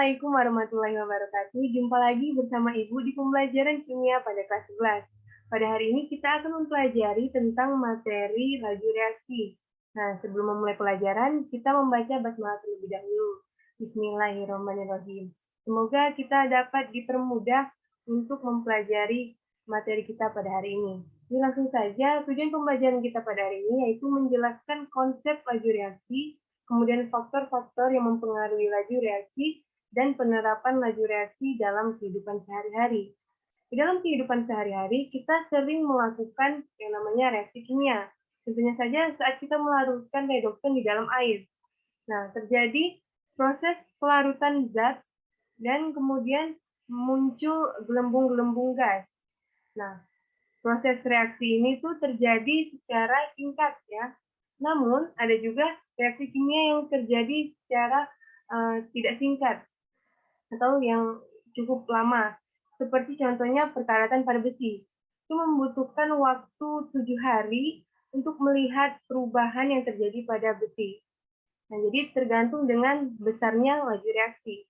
Assalamualaikum warahmatullahi wabarakatuh. Jumpa lagi bersama Ibu di pembelajaran kimia pada kelas 11. Pada hari ini kita akan mempelajari tentang materi laju reaksi. Nah, sebelum memulai pelajaran, kita membaca basmalah terlebih dahulu. Bismillahirrahmanirrahim. Semoga kita dapat dipermudah untuk mempelajari materi kita pada hari ini. Jadi langsung saja, tujuan pembelajaran kita pada hari ini yaitu menjelaskan konsep laju reaksi, kemudian faktor-faktor yang mempengaruhi laju reaksi, dan penerapan laju reaksi dalam kehidupan sehari-hari. Di dalam kehidupan sehari-hari, kita sering melakukan yang namanya reaksi kimia. Tentunya saja saat kita melarutkan redoxan di dalam air. Nah, terjadi proses pelarutan zat dan kemudian muncul gelembung-gelembung gas. Nah, proses reaksi ini tuh terjadi secara singkat ya. Namun, ada juga reaksi kimia yang terjadi secara tidak singkat atau yang cukup lama, seperti contohnya perkaratan pada besi. Itu membutuhkan waktu 7 hari untuk melihat perubahan yang terjadi pada besi. Nah, jadi tergantung dengan besarnya laju reaksi.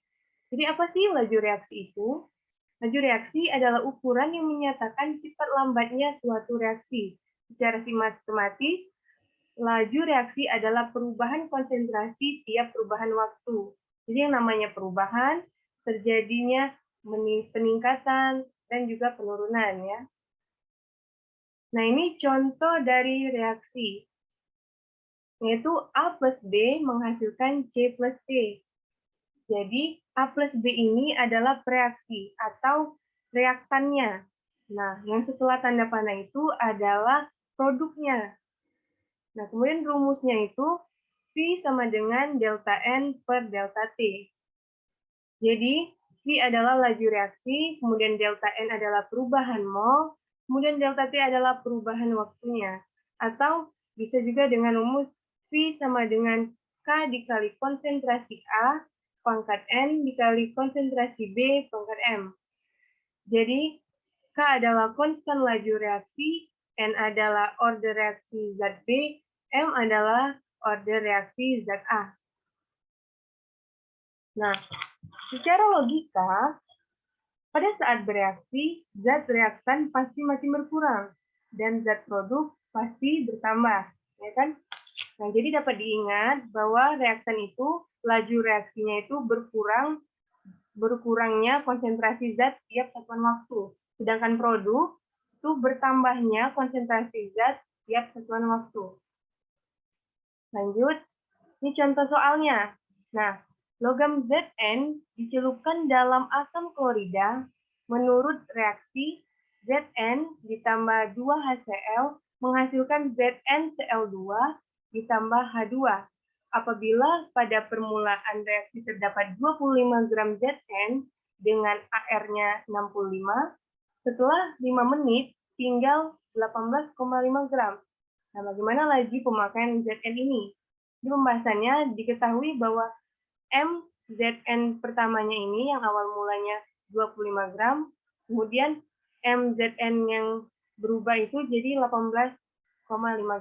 Jadi apa sih laju reaksi itu? Laju reaksi adalah ukuran yang menyatakan cepat lambatnya suatu reaksi. Secara sistematis, laju reaksi adalah perubahan konsentrasi tiap perubahan waktu. Jadi yang namanya perubahan, terjadinya peningkatan dan juga penurunan ya. Nah, ini contoh dari reaksi, yaitu A plus B menghasilkan C plus D. Jadi, A plus B ini adalah reaksi atau reaktannya. Nah, yang setelah tanda panah itu adalah produknya. Nah, kemudian rumusnya itu V sama dengan delta N per delta T. Jadi, V adalah laju reaksi, kemudian delta N adalah perubahan mol, kemudian delta T adalah perubahan waktunya. Atau bisa juga dengan rumus V sama dengan K dikali konsentrasi A pangkat N dikali konsentrasi B pangkat M. Jadi, K adalah konstan laju reaksi, N adalah order reaksi zat B, M adalah order reaksi zat A. Nah, secara logika, pada saat bereaksi, zat reaktan pasti makin berkurang, dan zat produk pasti bertambah, ya kan? Nah, jadi dapat diingat bahwa reaktan itu, laju reaksinya itu berkurangnya konsentrasi zat tiap satuan waktu. Sedangkan produk itu bertambahnya konsentrasi zat tiap satuan waktu. Lanjut, ini contoh soalnya. Nah, logam Zn dicelupkan dalam asam klorida. Menurut reaksi, Zn ditambah 2HCl menghasilkan ZnCl2 ditambah H2. Apabila pada permulaan reaksi terdapat 25 gram Zn dengan AR-nya 65, setelah 5 menit tinggal 18,5 gram. Nah, bagaimana lagi pemakaian Zn ini? Di pembahasannya diketahui bahwa MZN pertamanya ini yang awal mulanya 25 gram, kemudian MZN yang berubah itu jadi 18,5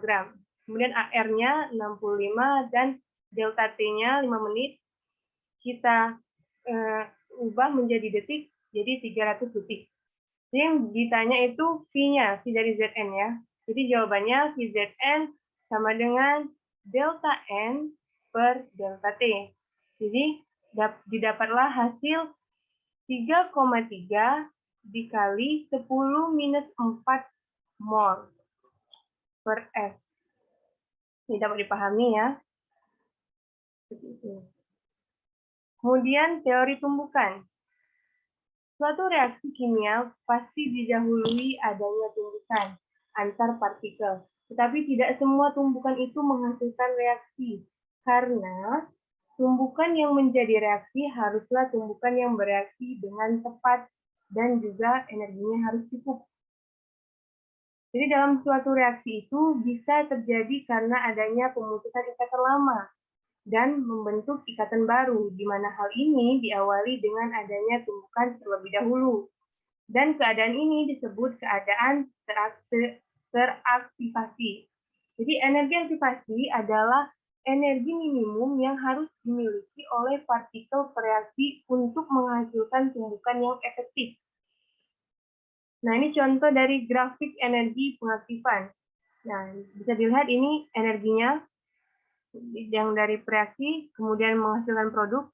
gram. Kemudian AR-nya 65 dan delta T-nya 5 menit kita ubah menjadi detik, jadi 300 detik. Jadi yang ditanya itu V-nya, V dari Zn ya. Jadi jawabannya VZN sama dengan delta N per delta T. Jadi didapatlah hasil 3,3 dikali 10 minus 4 mol per S. Ini dapat dipahami ya. Kemudian teori tumbukan. Suatu reaksi kimia pasti didahului adanya tumbukan antar partikel. Tetapi tidak semua tumbukan itu menghasilkan reaksi. Karena tumbukan yang menjadi reaksi haruslah tumbukan yang bereaksi dengan tepat dan juga energinya harus cukup. Jadi dalam suatu reaksi itu bisa terjadi karena adanya pemutusan ikatan lama dan membentuk ikatan baru, di mana hal ini diawali dengan adanya tumbukan terlebih dahulu. Dan keadaan ini disebut keadaan teraktivasi. Jadi energi aktivasi adalah energi minimum yang harus dimiliki oleh partikel bereaksi untuk menghasilkan tumbukan yang efektif. Nah, ini contoh dari grafik energi pengaktifan. Nah, bisa dilihat ini energinya yang dari reaksi, kemudian menghasilkan produk.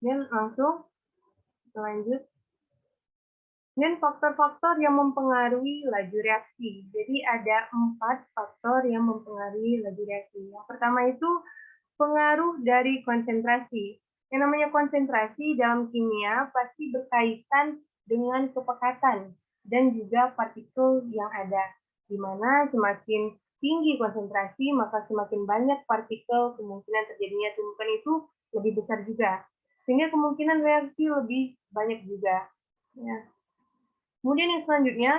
Dan langsung lanjut. Dan faktor-faktor yang mempengaruhi laju reaksi. Jadi ada 4 faktor yang mempengaruhi laju reaksi. Yang pertama itu pengaruh dari konsentrasi. Yang namanya konsentrasi dalam kimia pasti berkaitan dengan kepekatan dan juga partikel yang ada. Di mana semakin tinggi konsentrasi, maka semakin banyak partikel, kemungkinan terjadinya tumbukan itu lebih besar juga. Sehingga kemungkinan reaksi lebih banyak juga. Ya. Kemudian yang selanjutnya,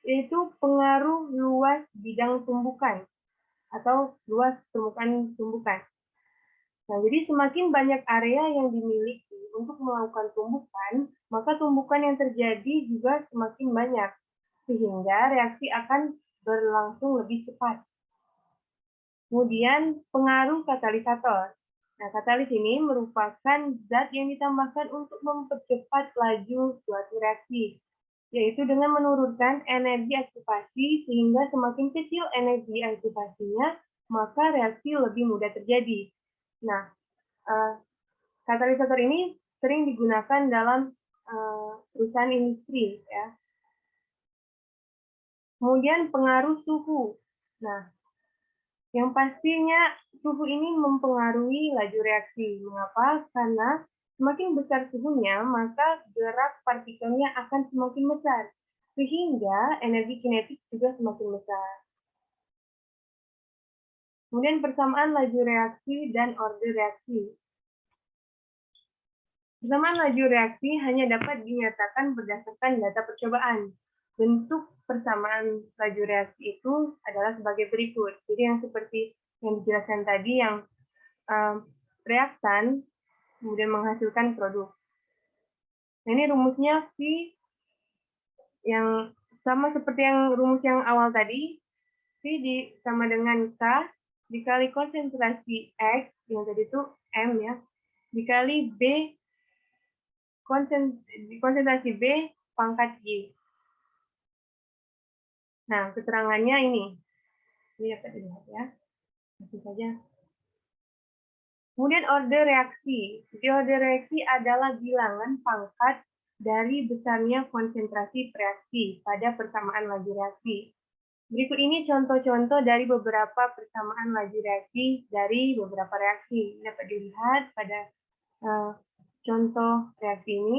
yaitu pengaruh luas bidang tumbukan atau luas permukaan tumbukan. Nah, jadi semakin banyak area yang dimiliki untuk melakukan tumbukan, maka tumbukan yang terjadi juga semakin banyak, sehingga reaksi akan berlangsung lebih cepat. Kemudian, pengaruh katalisator. Nah, katalis ini merupakan zat yang ditambahkan untuk mempercepat laju suatu reaksi, yaitu dengan menurunkan energi aktivasi sehingga semakin kecil energi aktivasinya, maka reaksi lebih mudah terjadi. Nah, katalisator ini sering digunakan dalam perusahaan industri, ya. Kemudian pengaruh suhu. Nah, yang pastinya suhu ini mempengaruhi laju reaksi. Mengapa? Karena semakin besar suhunya, maka gerak partikelnya akan semakin besar, sehingga energi kinetik juga semakin besar. Kemudian persamaan laju reaksi dan order reaksi. Persamaan laju reaksi hanya dapat dinyatakan berdasarkan data percobaan. Bentuk persamaan laju reaksi itu adalah sebagai berikut. Jadi yang seperti yang dijelaskan tadi, yang reaktan kemudian menghasilkan produk. Nah, ini rumusnya V yang sama seperti yang rumus yang awal tadi. V sama dengan K dikali konsentrasi X, yang tadi itu M ya, dikali B konsentrasi B pangkat Y. Nah, keterangannya ini. Ini dapat dilihat ya. Langsung saja. Kemudian order reaksi. Jadi order reaksi adalah bilangan pangkat dari besarnya konsentrasi reaksi pada persamaan laju reaksi. Berikut ini contoh-contoh dari beberapa persamaan laju reaksi dari beberapa reaksi. Dapat dilihat pada contoh reaksi ini.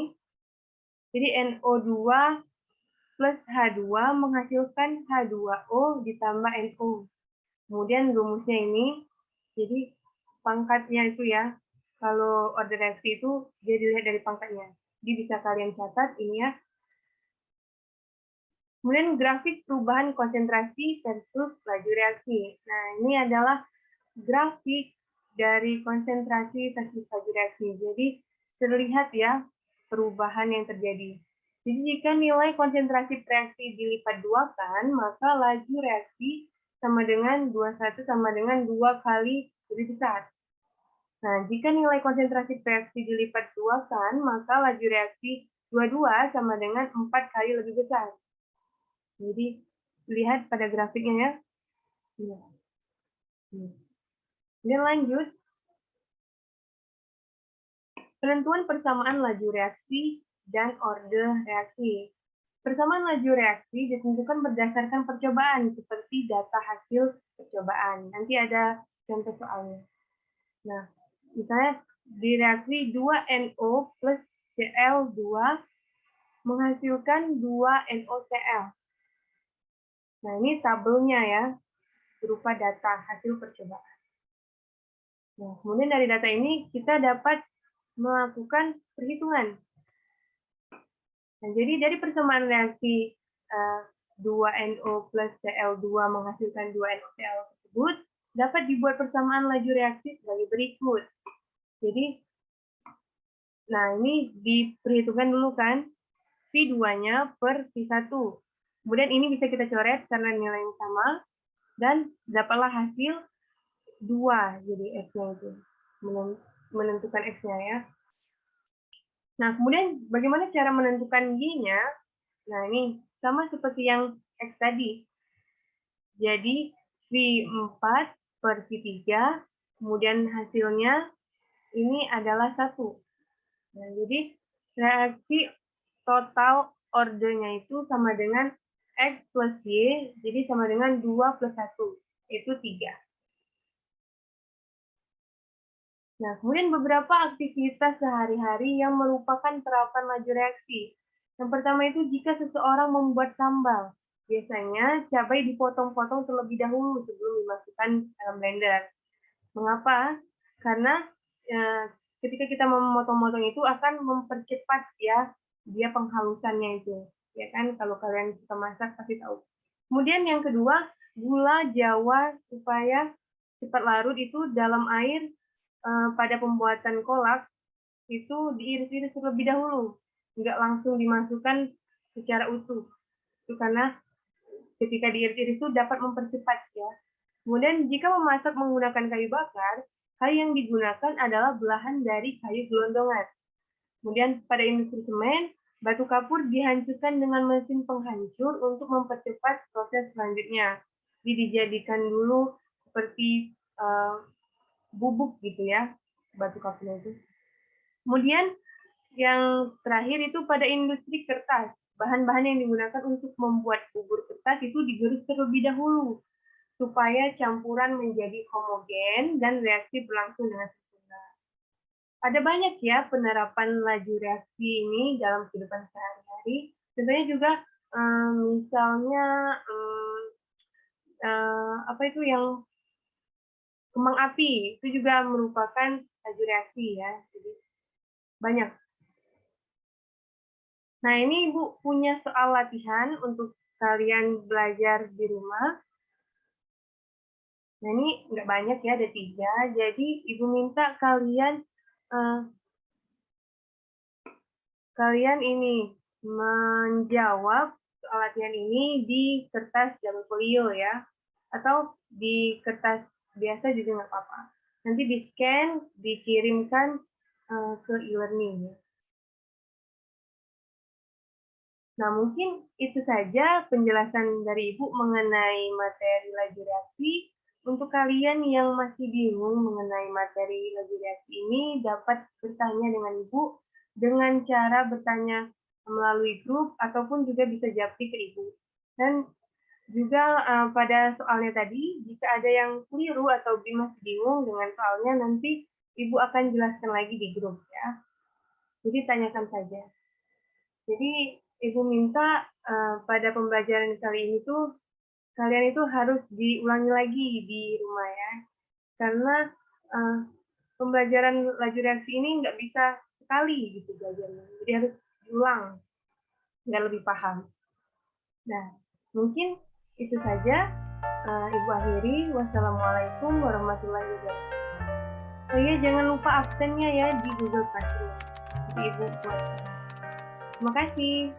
Jadi NO2 plus H2 menghasilkan H2O ditambah NO. Kemudian rumusnya ini, jadi pangkatnya itu ya, kalau order reaksi itu dia dilihat dari pangkatnya. Jadi bisa kalian catat ini ya. Kemudian grafik perubahan konsentrasi versus laju reaksi. Nah, ini adalah grafik dari konsentrasi versus laju reaksi. Jadi terlihat ya perubahan yang terjadi. Jadi jika nilai konsentrasi reaksi dilipat duakan, maka laju reaksi sama dengan 21 sama dengan 2 kali lebih besar. Nah, jika nilai konsentrasi reaksi dilipat duakan, maka laju reaksi 22 sama dengan 4 kali lebih besar. Jadi, lihat pada grafiknya ya. Dan lanjut, penentuan persamaan laju reaksi dan order reaksi. Persamaan laju reaksi ditentukan berdasarkan percobaan, seperti data hasil percobaan. Nanti ada contoh soalnya. Nah, misalnya di reaksi 2NO plus Cl2 menghasilkan 2NOCl. Nah, ini tabelnya ya, berupa data hasil percobaan. Nah, kemudian dari data ini kita dapat melakukan perhitungan. Nah, jadi dari persamaan reaksi 2NO plus Cl2 menghasilkan 2NOCl tersebut, dapat dibuat persamaan laju reaksi sebagai berikut. Jadi, nah ini diperhitungkan dulu kan, V2-nya per V1. Kemudian ini bisa kita coret karena nilainya sama. dan dapatlah hasil 2, jadi X-nya itu, menentukan X-nya ya. Nah, kemudian bagaimana cara menentukan Y-nya? Nah, ini sama seperti yang X tadi. Jadi, V4 per V3, kemudian hasilnya ini adalah 1. Nah, jadi reaksi total ordernya itu sama dengan X plus Y, jadi sama dengan 2 plus 1, itu 3. Nah, kemudian beberapa aktivitas sehari-hari yang merupakan terapan laju reaksi. Yang pertama itu jika seseorang membuat sambal. Biasanya cabai dipotong-potong terlebih dahulu sebelum dimasukkan dalam blender. Mengapa? Karena ketika kita memotong-motong itu akan mempercepat ya dia penghalusannya itu. Ya kan, kalau kalian suka masak pasti tahu. Kemudian yang kedua, gula Jawa supaya cepat larut itu dalam air pada pembuatan kolak itu diiris-iris terlebih dahulu, nggak langsung dimasukkan secara utuh. Itu karena ketika diiris-iris itu dapat mempercepat ya. Kemudian jika memasak menggunakan kayu bakar, kayu yang digunakan adalah belahan dari kayu gelondongan. Kemudian pada industri semen, batu kapur dihancurkan dengan mesin penghancur untuk mempercepat proses selanjutnya. Jadi dijadikan dulu seperti bubuk gitu ya, batu kapurnya itu. Kemudian yang terakhir itu pada industri kertas. Bahan-bahan yang digunakan untuk membuat bubur kertas itu digerus terlebih dahulu supaya campuran menjadi homogen dan reaksi berlangsung dengan sempurna. Ada banyak ya penerapan laju reaksi ini dalam kehidupan sehari-hari. Contohnya juga misalnya apa itu yang kembang api itu juga merupakan laju reaksi ya. Jadi banyak. Nah, ini Ibu punya soal latihan untuk kalian belajar di rumah. Nah, ini nggak banyak ya, ada 3. Jadi Ibu minta kalian ini menjawab soal latihan ini di kertas double folio ya, atau di kertas biasa juga nggak apa-apa. Nanti di-scan, dikirimkan ke e-learning. Nah, mungkin itu saja penjelasan dari Ibu mengenai materi laju reaksi. Untuk kalian yang masih bingung mengenai materi laju reaksi ini, dapat bertanya dengan Ibu dengan cara bertanya melalui grup ataupun juga bisa japri ke Ibu. Dan juga pada soalnya tadi, jika ada yang keliru atau masih bingung dengan soalnya, nanti Ibu akan jelaskan lagi di grup ya. Jadi tanyakan saja. Jadi Ibu minta pada pembelajaran kali ini tuh kalian itu harus diulangi lagi di rumah ya, karena pembelajaran laju reaksi ini nggak bisa sekali gitu belajarnya, jadi harus diulang biar lebih paham. Nah, mungkin itu saja. Ibu akhiri. Wassalamualaikum warahmatullahi wabarakatuh. Oh iya, jangan lupa absennya ya di Google Classroom. Jadi Ibu buat. Terima kasih.